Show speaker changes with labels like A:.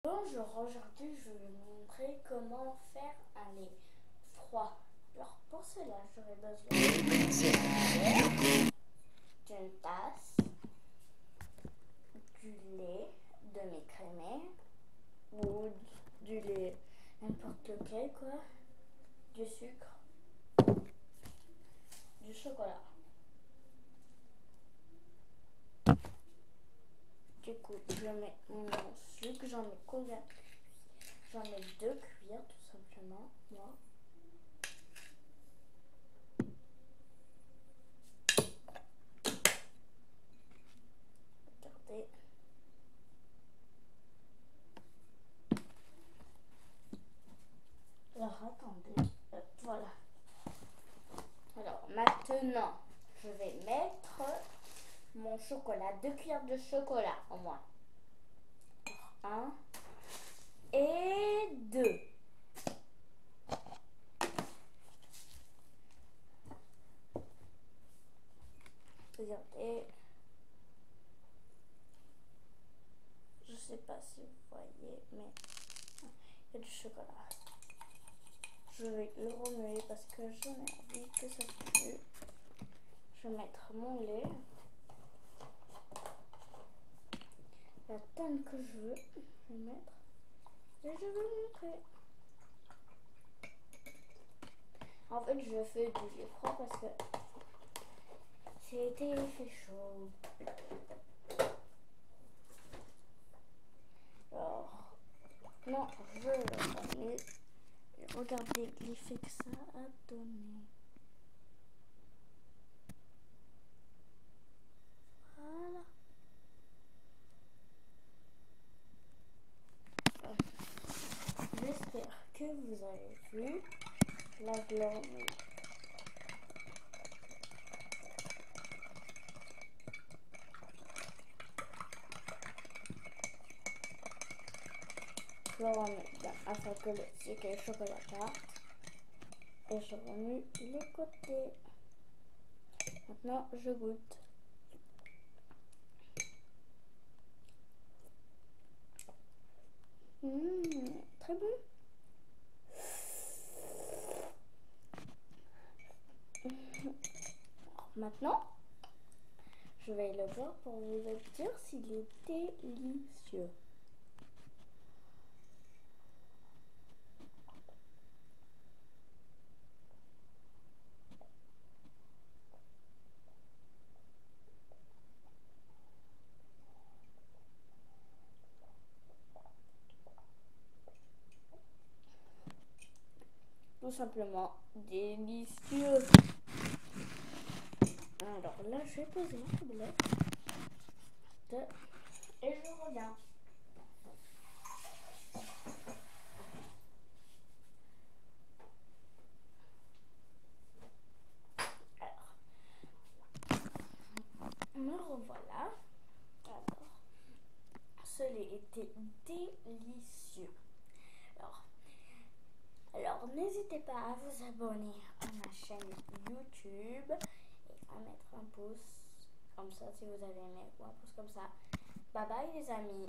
A: Bonjour, aujourd'hui je vais vous montrer comment faire un lait froid. Alors pour cela j'aurai besoin d'une tasse, du lait demi-crémé ou du lait n'importe lequel quoi, du sucre, du chocolat. Du coup je mets mon sucre, j'en mets combien? J'en mets 2 cuillères tout simplement, moi. Regardez. Alors attendez, voilà. Alors maintenant, je vais mettre mon chocolat, 2 cuillères de chocolat au moins. 1 et 2. Regardez. Je sais pas si vous voyez, mais il y a du chocolat. Je vais le remuer parce que j'en ai envie que ça pue. Je vais mettre mon lait. La teinte que je veux, je vais mettre. Et je vais vous montrer. En fait, je fais du lait froid parce que c'était fait chaud. Alors, non, je le remets. Regardez l'effet que ça a donné. Voilà. J'espère que vous avez vu. Là, je le remets. Je le remets bien afin que le sucre et le chocolat partent. Et je remue les côtés. Maintenant, je goûte. Très bon. Maintenant, je vais le voir pour vous dire s'il est délicieux. Tout simplement délicieux. Alors là, je vais poser ma tablette et je reviens. Me revoilà. Alors, ce lait était délicieux. Alors n'hésitez pas à vous abonner à ma chaîne YouTube et à mettre un pouce comme ça si vous avez aimé ou un pouce comme ça. Bye bye les amis.